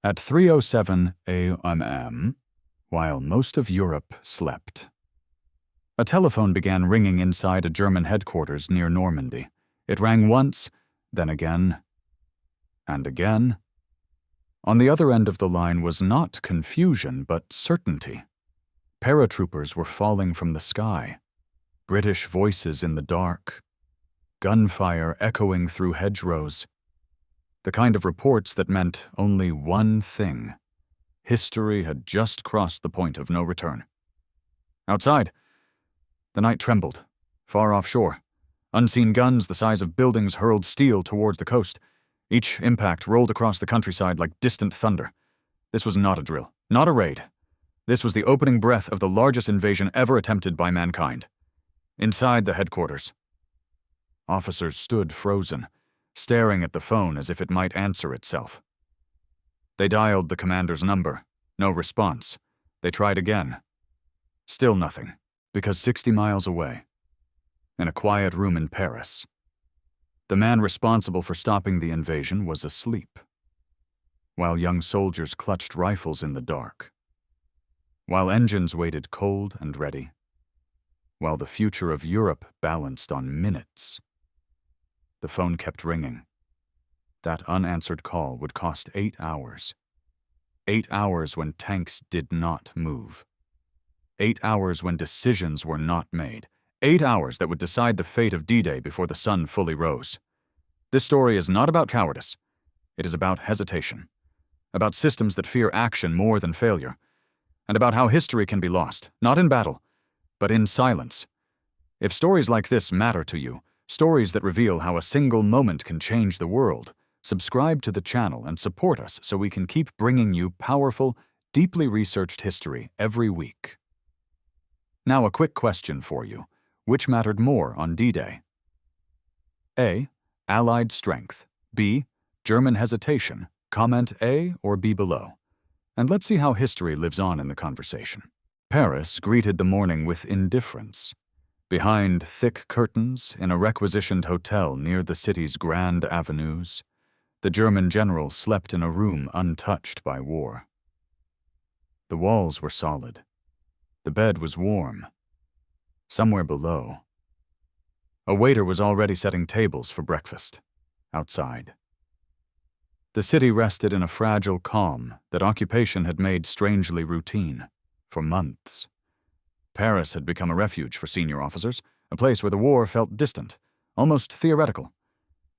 At 3:07 a.m., while most of Europe slept, a telephone began ringing inside a German headquarters near Normandy. It rang once, then again, and again. On the other end of the line was not confusion, but certainty. Paratroopers were falling from the sky, British voices in the dark, gunfire echoing through hedgerows. The kind of reports that meant only one thing: history had just crossed the point of no return. Outside, the night trembled, far offshore. Unseen guns the size of buildings hurled steel towards the coast. Each impact rolled across the countryside like distant thunder. This was not a drill, not a raid. This was the opening breath of the largest invasion ever attempted by mankind. Inside the headquarters, officers stood frozen, staring at the phone as if it might answer itself. They dialed the commander's number. No response. They tried again. Still nothing, because 60 miles away, in a quiet room in Paris, the man responsible for stopping the invasion was asleep, while young soldiers clutched rifles in the dark, while engines waited cold and ready, while the future of Europe balanced on minutes. The phone kept ringing. That unanswered call would cost 8 hours. 8 hours when tanks did not move. 8 hours when decisions were not made. 8 hours that would decide the fate of D-Day before the sun fully rose. This story is not about cowardice. It is about hesitation, about systems that fear action more than failure, and about how history can be lost, not in battle, but in silence. If stories like this matter to you, stories that reveal how a single moment can change the world, subscribe to the channel and support us so we can keep bringing you powerful, deeply researched history every week. Now a quick question for you. Which mattered more on D-Day? A. Allied strength. B. German hesitation. Comment A or B below. And let's see how history lives on in the conversation. Paris greeted the morning with indifference. Behind thick curtains in a requisitioned hotel near the city's grand avenues, the German general slept in a room untouched by war. The walls were solid. The bed was warm. Somewhere below, a waiter was already setting tables for breakfast, outside. The city rested in a fragile calm that occupation had made strangely routine for months. Paris had become a refuge for senior officers, a place where the war felt distant, almost theoretical.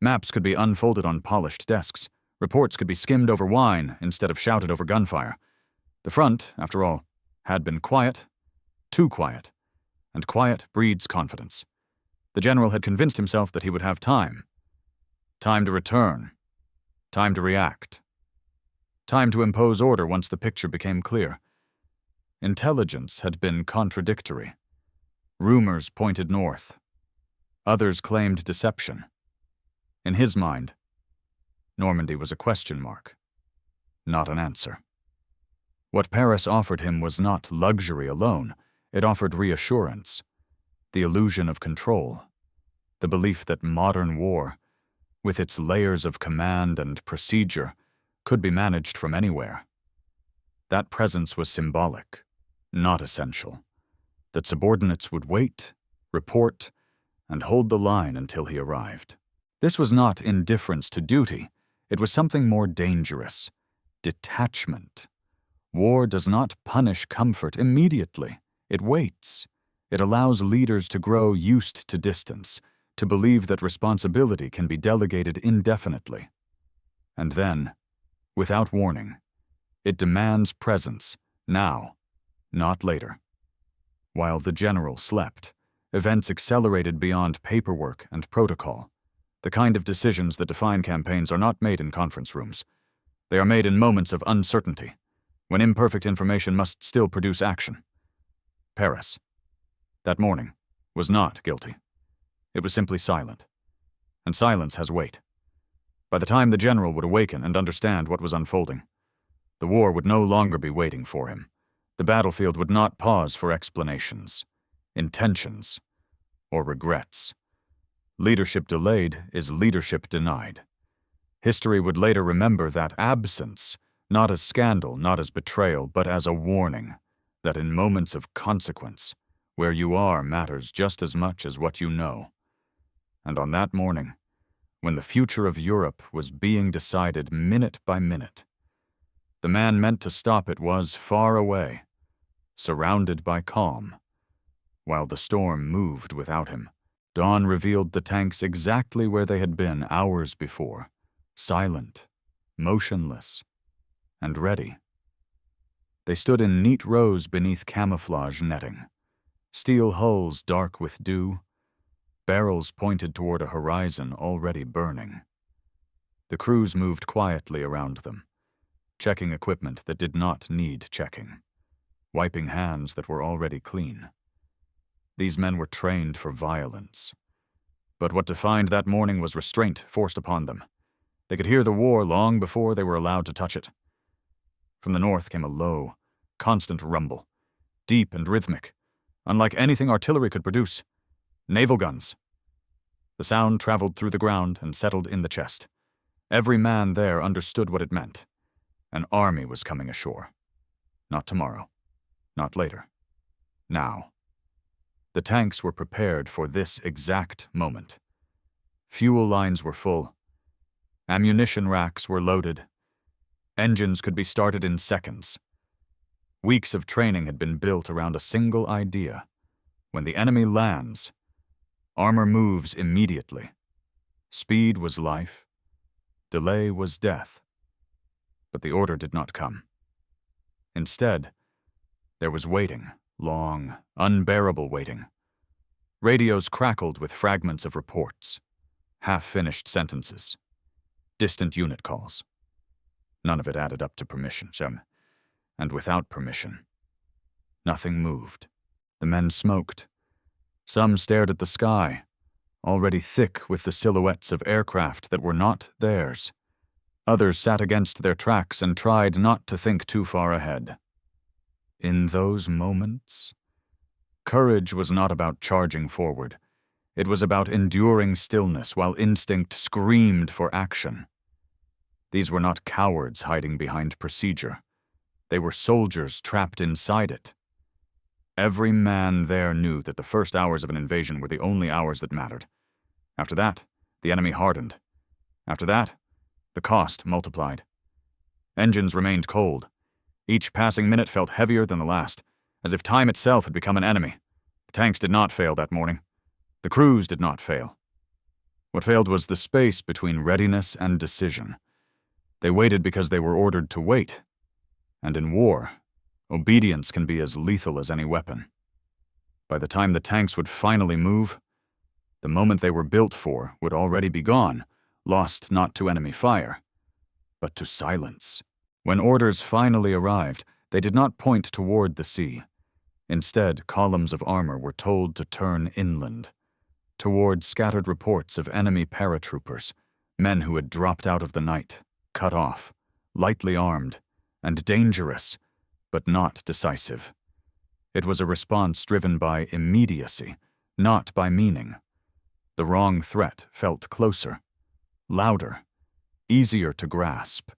Maps could be unfolded on polished desks. Reports could be skimmed over wine instead of shouted over gunfire. The front, after all, had been quiet, too quiet, and quiet breeds confidence. The general had convinced himself that he would have time. Time to return. Time to react. Time to impose order once the picture became clear. Intelligence had been contradictory. Rumors pointed north. Others claimed deception. In his mind, Normandy was a question mark, not an answer. What Paris offered him was not luxury alone. It offered reassurance, the illusion of control, the belief that modern war, with its layers of command and procedure, could be managed from anywhere. That presence was symbolic, not essential. That subordinates would wait, report, and hold the line until he arrived. This was not indifference to duty. It was something more dangerous: detachment. War does not punish comfort immediately. It waits. It allows leaders to grow used to distance, to believe that responsibility can be delegated indefinitely. And then, without warning, it demands presence, now, not later. While the general slept, events accelerated beyond paperwork and protocol. The kind of decisions that define campaigns are not made in conference rooms. They are made in moments of uncertainty, when imperfect information must still produce action. Paris, that morning, was not guilty. It was simply silent. And silence has weight. By the time the general would awaken and understand what was unfolding, the war would no longer be waiting for him. The battlefield would not pause for explanations, intentions, or regrets. Leadership delayed is leadership denied. History would later remember that absence Not as scandal, not as betrayal, but as a warning that in moments of consequence, where you are matters just as much as what you know. And on that morning, when the future of Europe was being decided minute by minute, the man meant to stop it was far away, surrounded by calm. While the storm moved without him, dawn revealed the tanks exactly where they had been hours before, silent, motionless, and ready. They stood in neat rows beneath camouflage netting, steel hulls dark with dew, barrels pointed toward a horizon already burning. The crews moved quietly around them, checking equipment that did not need checking, wiping hands that were already clean. These men were trained for violence. But what defined that morning was restraint forced upon them. They could hear the war long before they were allowed to touch it. From the north came a low, constant rumble, deep and rhythmic, unlike anything artillery could produce. Naval guns. The sound traveled through the ground and settled in the chest. Every man there understood what it meant. An army was coming ashore. Not tomorrow. Not later. Now. The tanks were prepared for this exact moment. Fuel lines were full. Ammunition racks were loaded. Engines could be started in seconds. Weeks of training had been built around a single idea. When the enemy lands, armor moves immediately. Speed was life. Delay was death. But the order did not come. Instead, there was waiting, long, unbearable waiting. Radios crackled with fragments of reports, half-finished sentences, distant unit calls. None of it added up to permission, and without permission, nothing moved. The men smoked. Some stared at the sky, already thick with the silhouettes of aircraft that were not theirs. Others sat against their tracks and tried not to think too far ahead. In those moments, courage was not about charging forward. It was about enduring stillness while instinct screamed for action. These were not cowards hiding behind procedure. They were soldiers trapped inside it. Every man there knew that the first hours of an invasion were the only hours that mattered. After that, the enemy hardened. After that, the cost multiplied. Engines remained cold. Each passing minute felt heavier than the last, as if time itself had become an enemy. The tanks did not fail that morning. The crews did not fail. What failed was the space between readiness and decision. They waited because they were ordered to wait. And in war, obedience can be as lethal as any weapon. By the time the tanks would finally move, the moment they were built for would already be gone, lost not to enemy fire, but to silence. When orders finally arrived, they did not point toward the sea. Instead, columns of armor were told to turn inland, toward scattered reports of enemy paratroopers, men who had dropped out of the night, cut off, lightly armed, and dangerous, but not decisive. It was a response driven by immediacy, not by meaning. The wrong threat felt closer, louder, easier to grasp.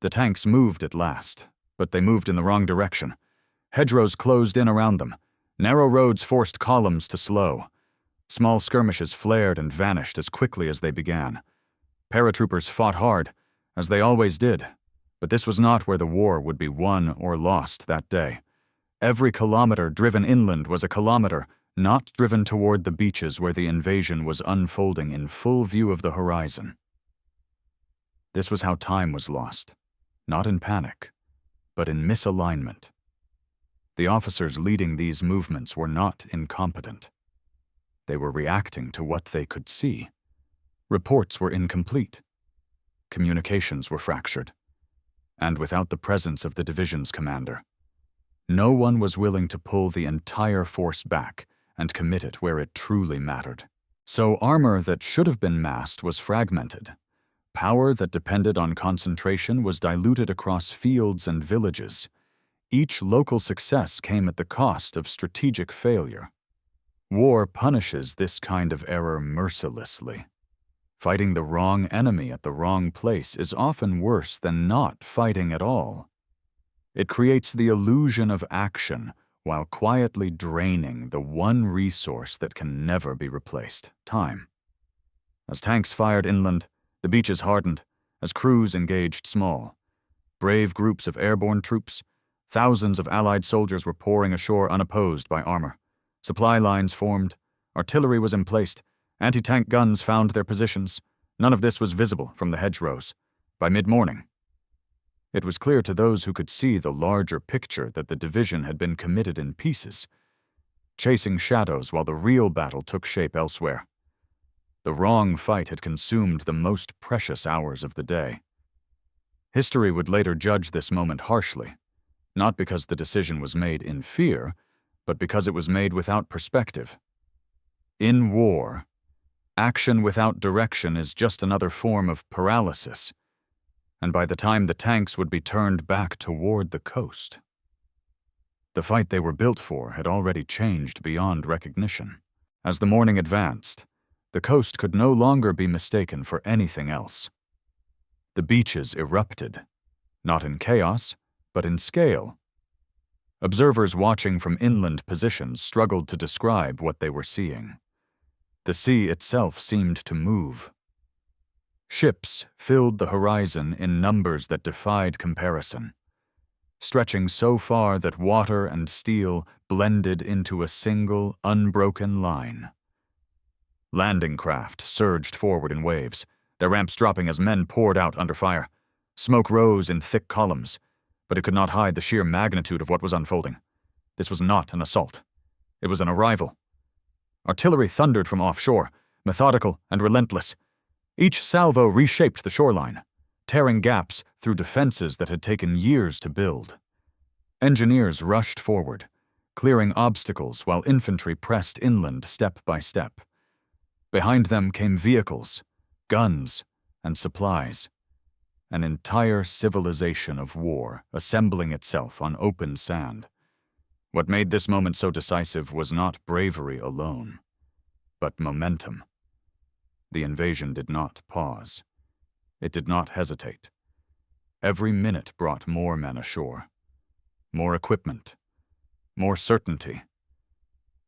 The tanks moved at last, but they moved in the wrong direction. Hedgerows closed in around them. Narrow roads forced columns to slow. Small skirmishes flared and vanished as quickly as they began. Paratroopers fought hard, as they always did, but this was not where the war would be won or lost that day. Every kilometer driven inland was a kilometer not driven toward the beaches where the invasion was unfolding in full view of the horizon. This was how time was lost, not in panic, but in misalignment. The officers leading these movements were not incompetent. They were reacting to what they could see. Reports were incomplete. Communications were fractured. And without the presence of the division's commander, no one was willing to pull the entire force back and commit it where it truly mattered. So armor that should have been massed was fragmented. Power that depended on concentration was diluted across fields and villages. Each local success came at the cost of strategic failure. War punishes this kind of error mercilessly. Fighting the wrong enemy at the wrong place is often worse than not fighting at all. It creates the illusion of action while quietly draining the one resource that can never be replaced: time. As tanks fired inland, the beaches hardened, as crews engaged small. Brave groups of airborne troops, thousands of Allied soldiers were pouring ashore unopposed by armor. Supply lines formed, artillery was emplaced, anti-tank guns found their positions. None of this was visible from the hedgerows. By mid-morning, it was clear to those who could see the larger picture that the division had been committed in pieces, chasing shadows while the real battle took shape elsewhere. The wrong fight had consumed the most precious hours of the day. History would later judge this moment harshly, not because the decision was made in fear, but because it was made without perspective. In war, action without direction is just another form of paralysis, and by the time the tanks would be turned back toward the coast, the fight they were built for had already changed beyond recognition. As the morning advanced, the coast could no longer be mistaken for anything else. The beaches erupted, not in chaos, but in scale. Observers watching from inland positions struggled to describe what they were seeing. The sea itself seemed to move. Ships filled the horizon in numbers that defied comparison, stretching so far that water and steel blended into a single, unbroken line. Landing craft surged forward in waves, their ramps dropping as men poured out under fire. Smoke rose in thick columns, but it could not hide the sheer magnitude of what was unfolding. This was not an assault. It was an arrival. Artillery thundered from offshore, methodical and relentless. Each salvo reshaped the shoreline, tearing gaps through defenses that had taken years to build. Engineers rushed forward, clearing obstacles while infantry pressed inland step by step. Behind them came vehicles, guns, and supplies. An entire civilization of war assembling itself on open sand. What made this moment so decisive was not bravery alone, but momentum. The invasion did not pause. It did not hesitate. Every minute brought more men ashore, more equipment, more certainty.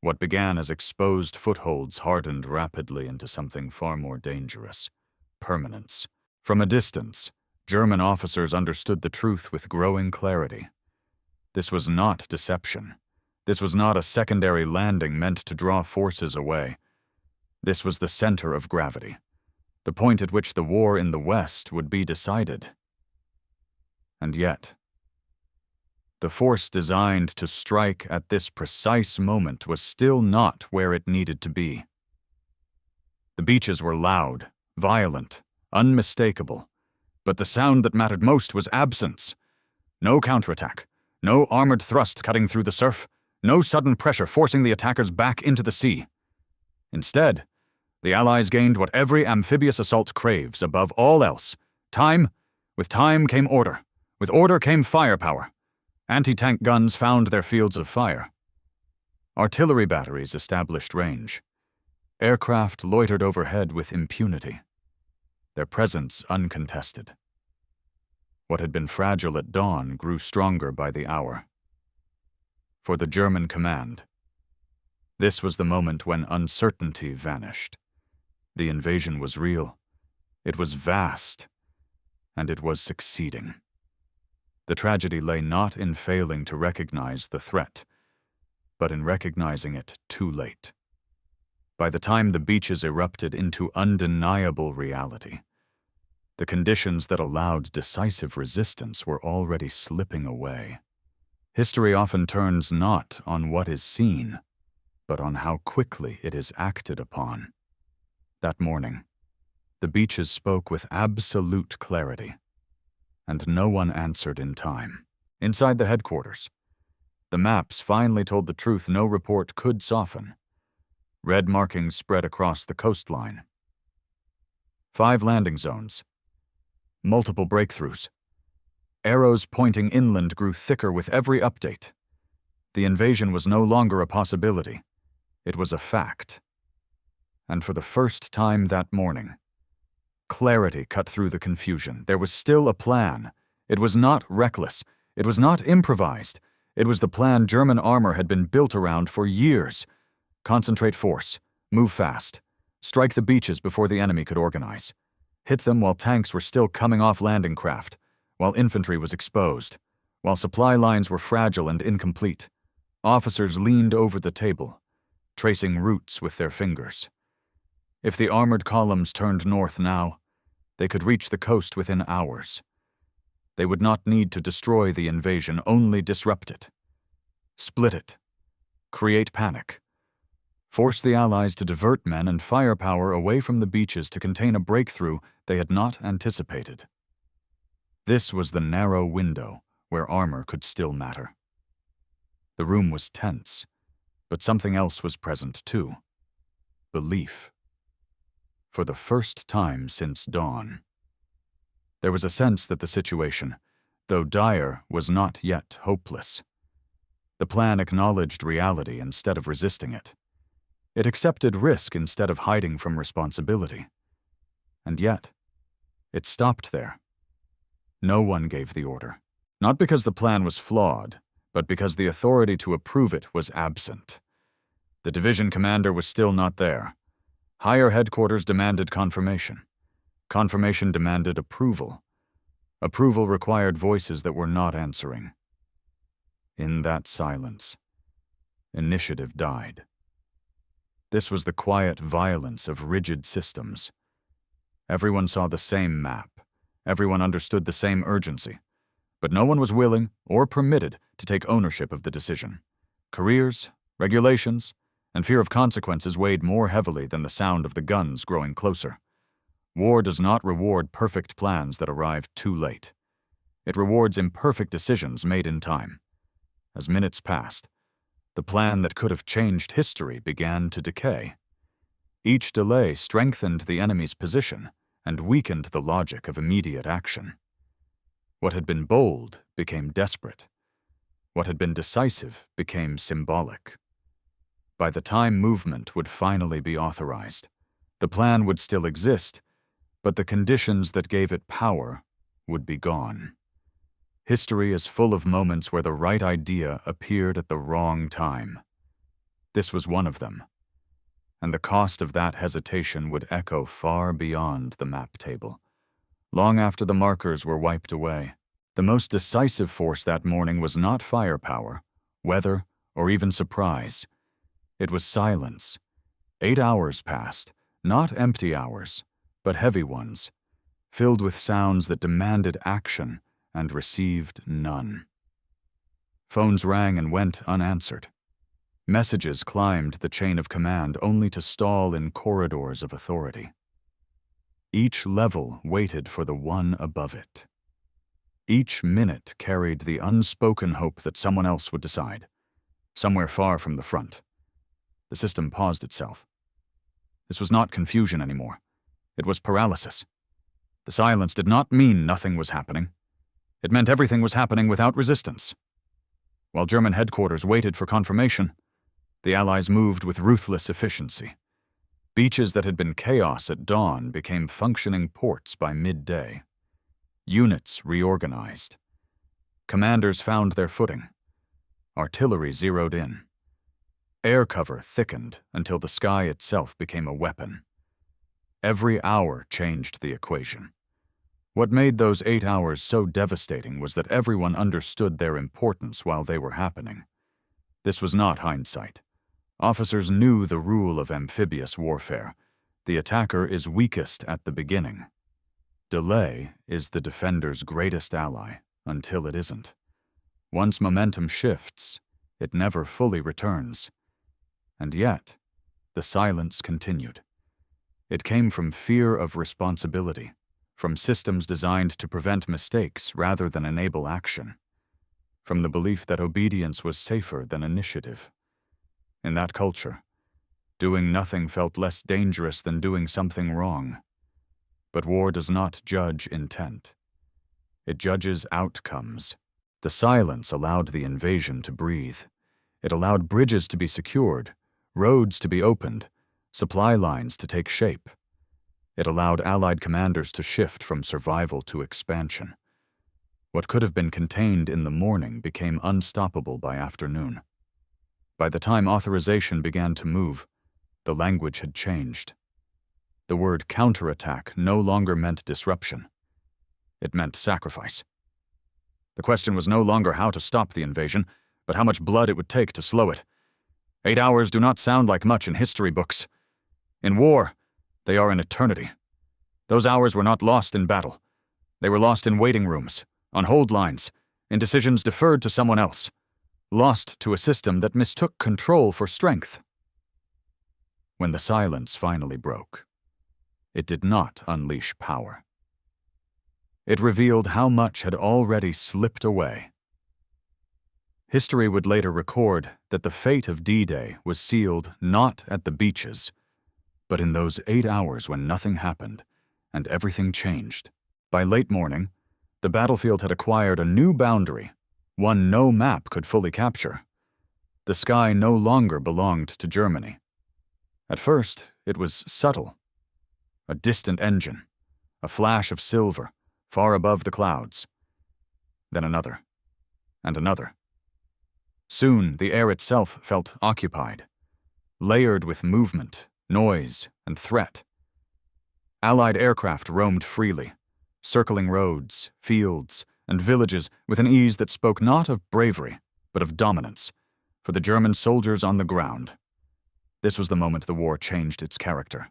What began as exposed footholds hardened rapidly into something far more dangerous: permanence. From a distance, German officers understood the truth with growing clarity. This was not deception. This was not a secondary landing meant to draw forces away. This was the center of gravity, the point at which the war in the West would be decided. And yet, the force designed to strike at this precise moment was still not where it needed to be. The beaches were loud, violent, unmistakable, but the sound that mattered most was absence. No counterattack, no armored thrust cutting through the surf, no sudden pressure forcing the attackers back into the sea. Instead, the Allies gained what every amphibious assault craves above all else: time. With time came order. With order came firepower. Anti-tank guns found their fields of fire. Artillery batteries established range. Aircraft loitered overhead with impunity, their presence uncontested. What had been fragile at dawn grew stronger by the hour. For the German command, this was the moment when uncertainty vanished. The invasion was real, it was vast, and it was succeeding. The tragedy lay not in failing to recognize the threat, but in recognizing it too late. By the time the beaches erupted into undeniable reality, the conditions that allowed decisive resistance were already slipping away. History often turns not on what is seen, but on how quickly it is acted upon. That morning, the beaches spoke with absolute clarity, and no one answered in time. Inside the headquarters, the maps finally told the truth no report could soften. Red markings spread across the coastline. 5 landing zones. Multiple breakthroughs. Arrows pointing inland grew thicker with every update. The invasion was no longer a possibility. It was a fact. And for the first time that morning, Clarity cut through the confusion. There was still a plan. It was not reckless. It was not improvised. It was the plan German armor had been built around for years. Concentrate force. Move fast. Strike the beaches before the enemy could organize. Hit them while tanks were still coming off landing craft, while infantry was exposed, while supply lines were fragile and incomplete. Officers leaned over the table, tracing routes with their fingers. If the armored columns turned north now, they could reach the coast within hours. They would not need to destroy the invasion, only disrupt it. Split it. Create panic. Force the Allies to divert men and firepower away from the beaches to contain a breakthrough they had not anticipated. This was the narrow window where armor could still matter. The room was tense, but something else was present too. Belief. For the first time since dawn. There was a sense that the situation, though dire, was not yet hopeless. The plan acknowledged reality instead of resisting it. It accepted risk instead of hiding from responsibility. And yet, it stopped there. No one gave the order, not because the plan was flawed, but because the authority to approve it was absent. The division commander was still not there. Higher headquarters demanded confirmation. Confirmation demanded approval. Approval required voices that were not answering. In that silence, initiative died. This was the quiet violence of rigid systems. Everyone saw the same map. Everyone understood the same urgency. But no one was willing or permitted to take ownership of the decision. Careers, regulations, and fear of consequences weighed more heavily than the sound of the guns growing closer. War does not reward perfect plans that arrive too late. It rewards imperfect decisions made in time. As minutes passed, the plan that could have changed history began to decay. Each delay strengthened the enemy's position and weakened the logic of immediate action. What had been bold became desperate. What had been decisive became symbolic. By the time movement would finally be authorized, the plan would still exist, but the conditions that gave it power would be gone. History is full of moments where the right idea appeared at the wrong time. This was one of them, and the cost of that hesitation would echo far beyond the map table. Long after the markers were wiped away, the most decisive force that morning was not firepower, weather, or even surprise. It was silence. 8 hours passed, not empty hours, but heavy ones, filled with sounds that demanded action and received none. Phones rang and went unanswered. Messages climbed the chain of command only to stall in corridors of authority. Each level waited for the one above it. Each minute carried the unspoken hope that someone else would decide, somewhere far from the front. The system paused itself. This was not confusion anymore. It was paralysis. The silence did not mean nothing was happening. It meant everything was happening without resistance. While German headquarters waited for confirmation, the Allies moved with ruthless efficiency. Beaches that had been chaos at dawn became functioning ports by midday. Units reorganized. Commanders found their footing. Artillery zeroed in. Air cover thickened until the sky itself became a weapon. Every hour changed the equation. What made those 8 hours so devastating was that everyone understood their importance while they were happening. This was not hindsight. Officers knew the rule of amphibious warfare. The attacker is weakest at the beginning. Delay is the defender's greatest ally until it isn't. Once momentum shifts, it never fully returns. And yet, the silence continued. It came from fear of responsibility, from systems designed to prevent mistakes rather than enable action, from the belief that obedience was safer than initiative. In that culture, doing nothing felt less dangerous than doing something wrong. But war does not judge intent. It judges outcomes. The silence allowed the invasion to breathe. It allowed bridges to be secured, roads to be opened, supply lines to take shape. It allowed Allied commanders to shift from survival to expansion. What could have been contained in the morning became unstoppable by afternoon. By the time authorization began to move, the language had changed. The word counterattack no longer meant disruption. It meant sacrifice. The question was no longer how to stop the invasion, but how much blood it would take to slow it. 8 hours do not sound like much in history books. In war, they are an eternity. Those hours were not lost in battle. They were lost in waiting rooms, on hold lines, in decisions deferred to someone else, lost to a system that mistook control for strength. When the silence finally broke, it did not unleash power. It revealed how much had already slipped away. History would later record that the fate of D-Day was sealed not at the beaches, but in those 8 hours when nothing happened and everything changed. By late morning, the battlefield had acquired a new boundary, one no map could fully capture. The sky no longer belonged to Germany. At first, it was subtle. A distant engine, a flash of silver, far above the clouds. Then another, and another. Soon, the air itself felt occupied, layered with movement, noise, and threat. Allied aircraft roamed freely, circling roads, fields, and villages with an ease that spoke not of bravery, but of dominance, for the German soldiers on the ground. This was the moment the war changed its character.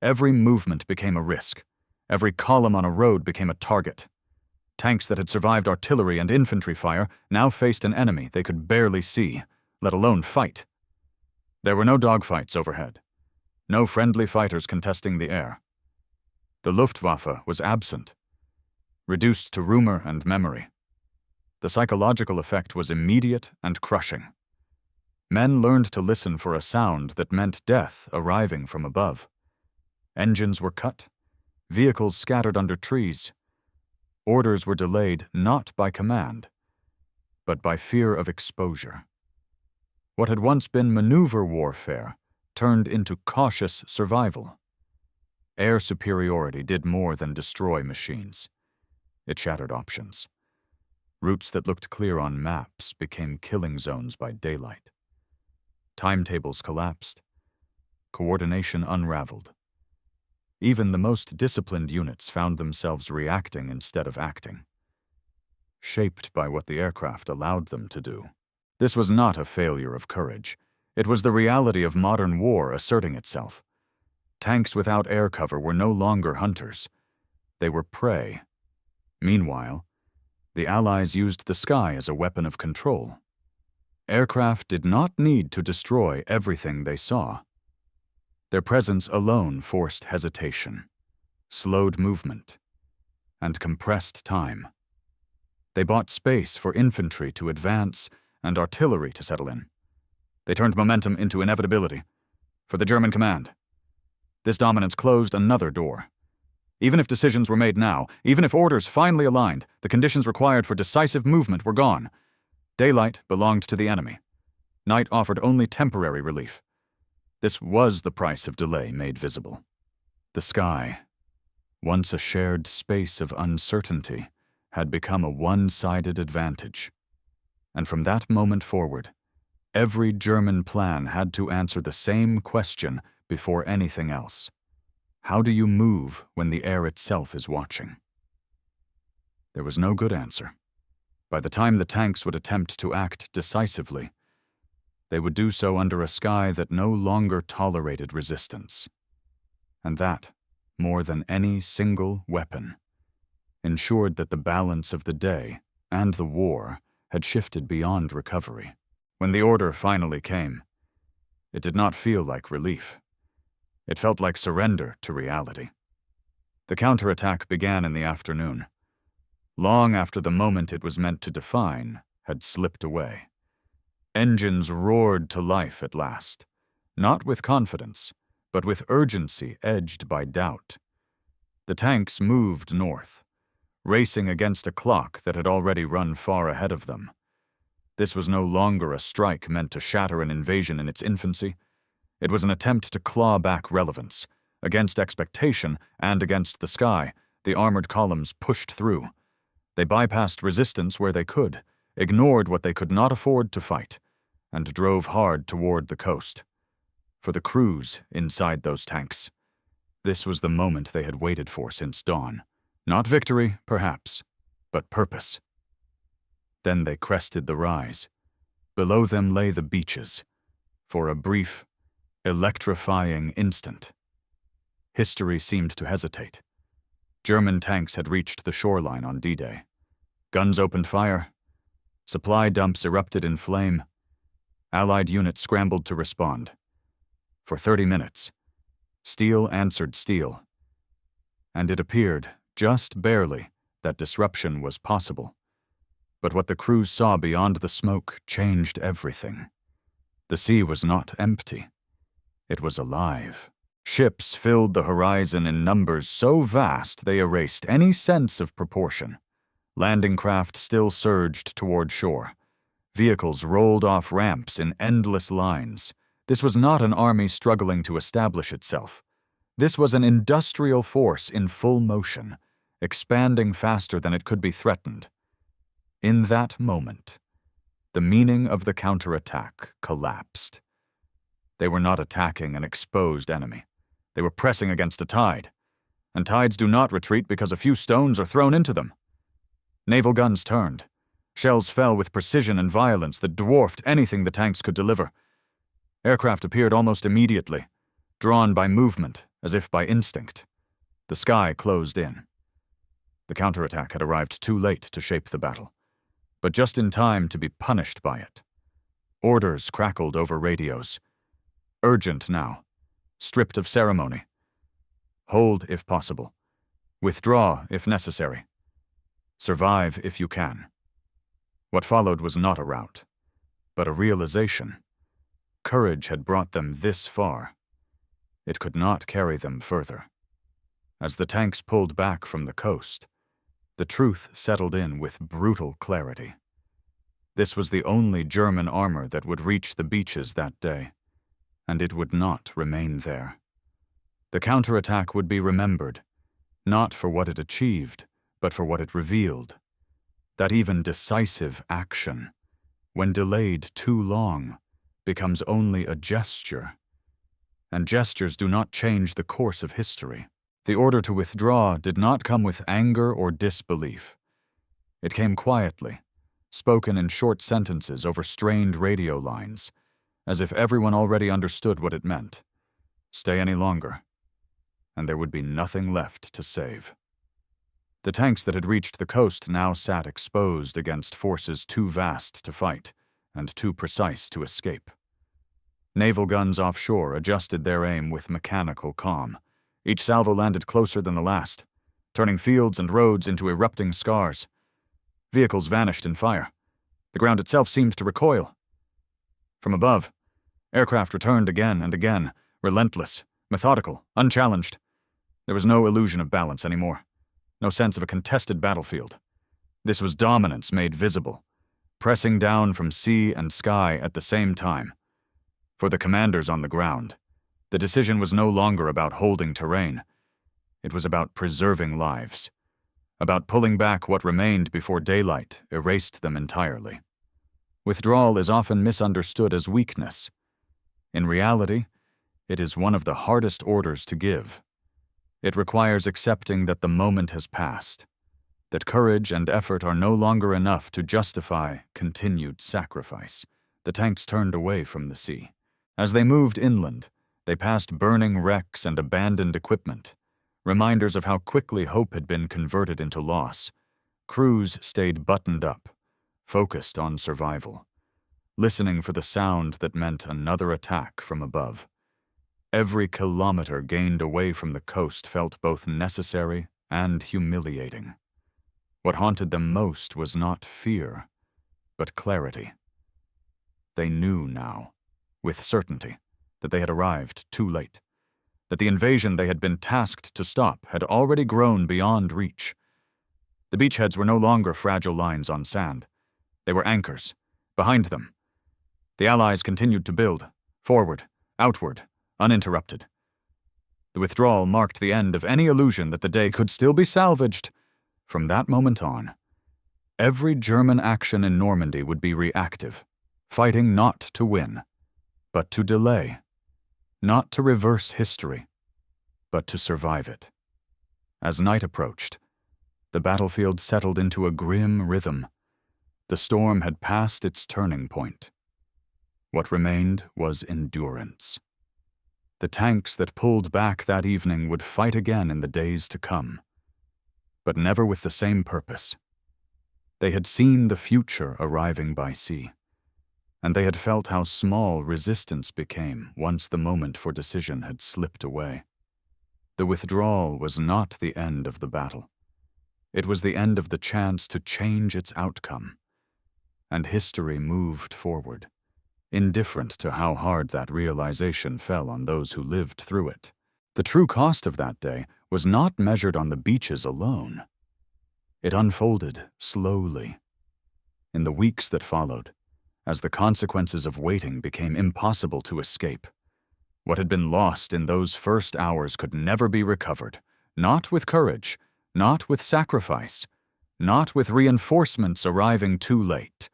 Every movement became a risk. Every column on a road became a target. Tanks that had survived artillery and infantry fire now faced an enemy they could barely see, let alone fight. There were no dogfights overhead, no friendly fighters contesting the air. The Luftwaffe was absent, reduced to rumor and memory. The psychological effect was immediate and crushing. Men learned to listen for a sound that meant death arriving from above. Engines were cut, vehicles scattered under trees. Orders were delayed not by command, but by fear of exposure. What had once been maneuver warfare turned into cautious survival. Air superiority did more than destroy machines. It shattered options. Routes that looked clear on maps became killing zones by daylight. Timetables collapsed. Coordination unraveled. Even the most disciplined units found themselves reacting instead of acting, shaped by what the aircraft allowed them to do. This was not a failure of courage. It was the reality of modern war asserting itself. Tanks without air cover were no longer hunters. They were prey. Meanwhile, the Allies used the sky as a weapon of control. Aircraft did not need to destroy everything they saw. Their presence alone forced hesitation, slowed movement, and compressed time. They bought space for infantry to advance and artillery to settle in. They turned momentum into inevitability for the German command. This dominance closed another door. Even if decisions were made now, even if orders finally aligned, the conditions required for decisive movement were gone. Daylight belonged to the enemy. Night offered only temporary relief. This was the price of delay made visible. The sky, once a shared space of uncertainty, had become a one-sided advantage. And from that moment forward, every German plan had to answer the same question before anything else. How do you move when the air itself is watching? There was no good answer. By the time the tanks would attempt to act decisively, they would do so under a sky that no longer tolerated resistance. And that, more than any single weapon, ensured that the balance of the day and the war had shifted beyond recovery. When the order finally came, it did not feel like relief. It felt like surrender to reality. The counterattack began in the afternoon, long after the moment it was meant to define had slipped away. Engines roared to life at last, not with confidence, but with urgency edged by doubt. The tanks moved north, racing against a clock that had already run far ahead of them. This was no longer a strike meant to shatter an invasion in its infancy. It was an attempt to claw back relevance, Against expectation and against the sky, the armored columns pushed through. They bypassed resistance where they could, ignored what they could not afford to fight, and drove hard toward the coast. For the crews inside those tanks, this was the moment they had waited for since dawn. Not victory, perhaps, but purpose. Then they crested the rise. Below them lay the beaches. For a brief, electrifying instant, history seemed to hesitate. German tanks had reached the shoreline on D-Day. Guns opened fire. Supply dumps erupted in flame. Allied units scrambled to respond. For 30 minutes, steel answered steel. And it appeared, just barely, that disruption was possible. But what the crews saw beyond the smoke changed everything. The sea was not empty. It was alive. Ships filled the horizon in numbers so vast they erased any sense of proportion. Landing craft still surged toward shore. Vehicles rolled off ramps in endless lines. This was not an army struggling to establish itself. This was an industrial force in full motion, expanding faster than it could be threatened. In that moment, the meaning of the counterattack collapsed. They were not attacking an exposed enemy. They were pressing against a tide, and tides do not retreat because a few stones are thrown into them. Naval guns turned. Shells fell with precision and violence that dwarfed anything the tanks could deliver. Aircraft appeared almost immediately, drawn by movement, as if by instinct. The sky closed in. The counterattack had arrived too late to shape the battle, but just in time to be punished by it. Orders crackled over radios. Urgent now. Stripped of ceremony. Hold if possible. Withdraw if necessary. Survive if you can. What followed was not a rout, but a realization. Courage had brought them this far. It could not carry them further. As the tanks pulled back from the coast, the truth settled in with brutal clarity. This was the only German armor that would reach the beaches that day, and it would not remain there. The counterattack would be remembered, not for what it achieved, but for what it revealed. That even decisive action, when delayed too long, becomes only a gesture. And gestures do not change the course of history. The order to withdraw did not come with anger or disbelief. It came quietly, spoken in short sentences over strained radio lines, as if everyone already understood what it meant. Stay any longer, and there would be nothing left to save. The tanks that had reached the coast now sat exposed against forces too vast to fight and too precise to escape. Naval guns offshore adjusted their aim with mechanical calm. Each salvo landed closer than the last, turning fields and roads into erupting scars. Vehicles vanished in fire. The ground itself seemed to recoil. From above, aircraft returned again and again, relentless, methodical, unchallenged. There was no illusion of balance anymore, no sense of a contested battlefield. This was dominance made visible, pressing down from sea and sky at the same time. For the commanders on the ground, the decision was no longer about holding terrain. It was about preserving lives, about pulling back what remained before daylight erased them entirely. Withdrawal is often misunderstood as weakness. In reality, it is one of the hardest orders to give. It requires accepting that the moment has passed, that courage and effort are no longer enough to justify continued sacrifice. The tanks turned away from the sea. As they moved inland, they passed burning wrecks and abandoned equipment, reminders of how quickly hope had been converted into loss. Crews stayed buttoned up, focused on survival, listening for the sound that meant another attack from above. Every kilometer gained away from the coast felt both necessary and humiliating. What haunted them most was not fear, but clarity. They knew now, with certainty, that they had arrived too late, that the invasion they had been tasked to stop had already grown beyond reach. The beachheads were no longer fragile lines on sand. They were anchors, behind them. The Allies continued to build, forward, outward, uninterrupted. The withdrawal marked the end of any illusion that the day could still be salvaged. From that moment on, every German action in Normandy would be reactive, fighting not to win, but to delay, not to reverse history, but to survive it. As night approached, the battlefield settled into a grim rhythm. The storm had passed its turning point. What remained was endurance. The tanks that pulled back that evening would fight again in the days to come, but never with the same purpose. They had seen the future arriving by sea, and they had felt how small resistance became once the moment for decision had slipped away. The withdrawal was not the end of the battle. It was the end of the chance to change its outcome, and history moved forward, indifferent to how hard that realization fell on those who lived through it. The true cost of that day was not measured on the beaches alone. It unfolded slowly. In the weeks that followed, as the consequences of waiting became impossible to escape, what had been lost in those first hours could never be recovered, not with courage, not with sacrifice, not with reinforcements arriving too late.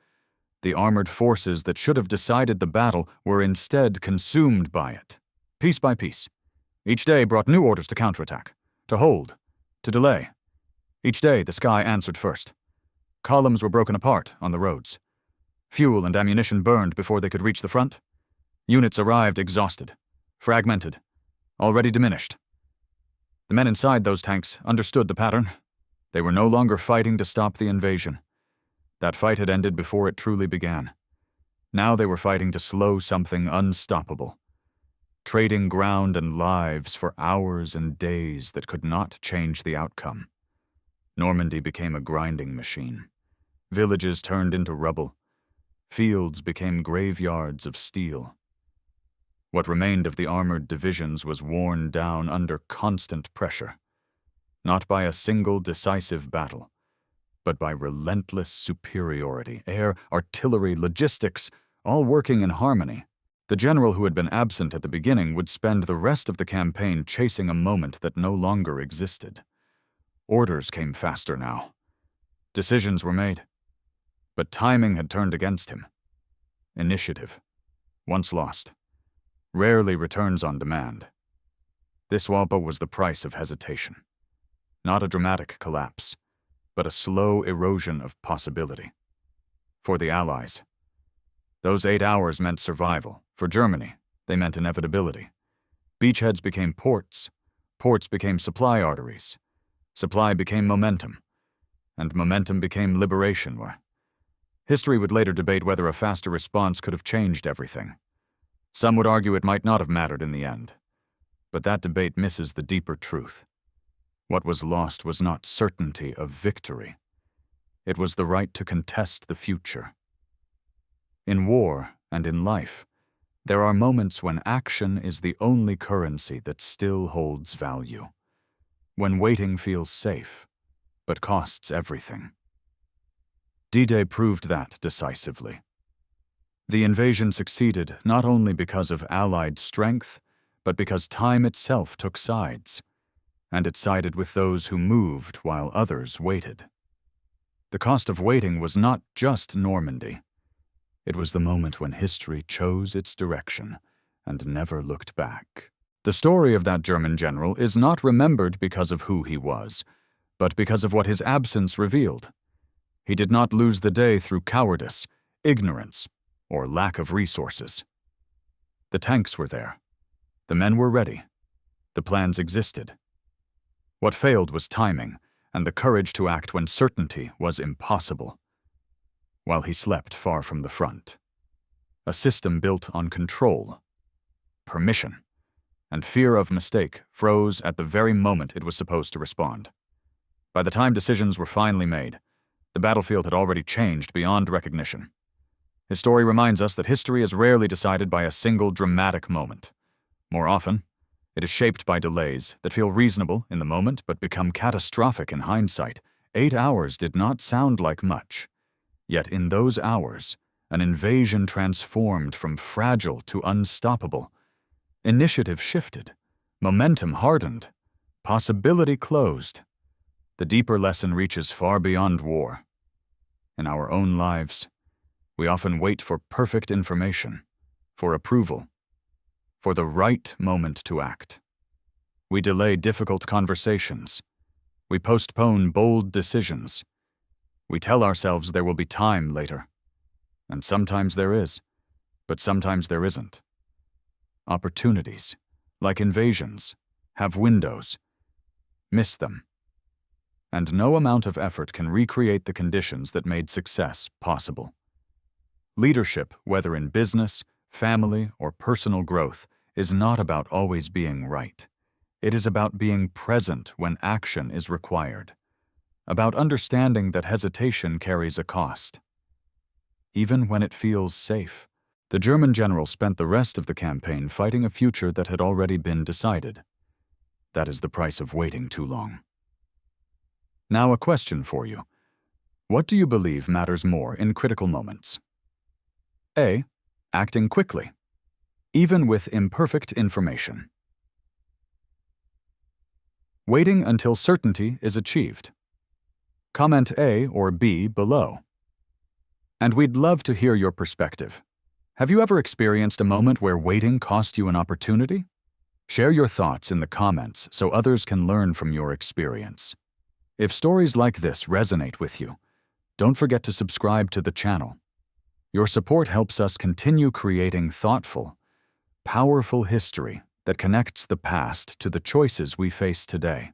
The armored forces that should have decided the battle were instead consumed by it, piece by piece. Each day brought new orders to counterattack, to hold, to delay. Each day the sky answered first. Columns were broken apart on the roads. Fuel and ammunition burned before they could reach the front. Units arrived exhausted, fragmented, already diminished. The men inside those tanks understood the pattern. They were no longer fighting to stop the invasion. That fight had ended before it truly began. Now they were fighting to slow something unstoppable, trading ground and lives for hours and days that could not change the outcome. Normandy became a grinding machine. Villages turned into rubble. Fields became graveyards of steel. What remained of the armored divisions was worn down under constant pressure, not by a single decisive battle, but by relentless superiority, air, artillery, logistics, all working in harmony. The general who had been absent at the beginning would spend the rest of the campaign chasing a moment that no longer existed. Orders came faster now. Decisions were made. But timing had turned against him. Initiative, once lost, rarely returns on demand. This Wampa was the price of hesitation. Not a dramatic collapse, but a slow erosion of possibility. For the Allies, those 8 hours meant survival. For Germany, they meant inevitability. Beachheads became ports. Ports became supply arteries. Supply became momentum. And momentum became liberation. History would later debate whether a faster response could have changed everything. Some would argue it might not have mattered in the end. But that debate misses the deeper truth. What was lost was not certainty of victory. It was the right to contest the future. In war and in life, there are moments when action is the only currency that still holds value. When waiting feels safe, but costs everything. D-Day proved that decisively. The invasion succeeded not only because of Allied strength, but because time itself took sides, and it sided with those who moved while others waited. The cost of waiting was not just Normandy. It was the moment when history chose its direction and never looked back. The story of that German general is not remembered because of who he was, but because of what his absence revealed. He did not lose the day through cowardice, ignorance, or lack of resources. The tanks were there. The men were ready. The plans existed. What failed was timing and the courage to act when certainty was impossible. While he slept far from the front, a system built on control, permission, and fear of mistake froze at the very moment it was supposed to respond. By the time decisions were finally made, the battlefield had already changed beyond recognition. His story reminds us that history is rarely decided by a single dramatic moment. More often, it is shaped by delays that feel reasonable in the moment but become catastrophic in hindsight. 8 hours did not sound like much. Yet in those hours, an invasion transformed from fragile to unstoppable. Initiative shifted. Momentum hardened. Possibility closed. The deeper lesson reaches far beyond war. In our own lives, we often wait for perfect information, for approval, for the right moment to act. We delay difficult conversations. We postpone bold decisions. We tell ourselves there will be time later. And sometimes there is, but sometimes there isn't. Opportunities, like invasions, have windows. Miss them. And no amount of effort can recreate the conditions that made success possible. Leadership, whether in business, family, or personal growth, is not about always being right. It is about being present when action is required, about understanding that hesitation carries a cost. Even when it feels safe, the German general spent the rest of the campaign fighting a future that had already been decided. That is the price of waiting too long. Now a question for you. What do you believe matters more in critical moments? A. Acting quickly, even with imperfect information. Waiting until certainty is achieved. Comment A or B below. And we'd love to hear your perspective. Have you ever experienced a moment where waiting cost you an opportunity? Share your thoughts in the comments so others can learn from your experience. If stories like this resonate with you, don't forget to subscribe to the channel. Your support helps us continue creating thoughtful, powerful history that connects the past to the choices we face today.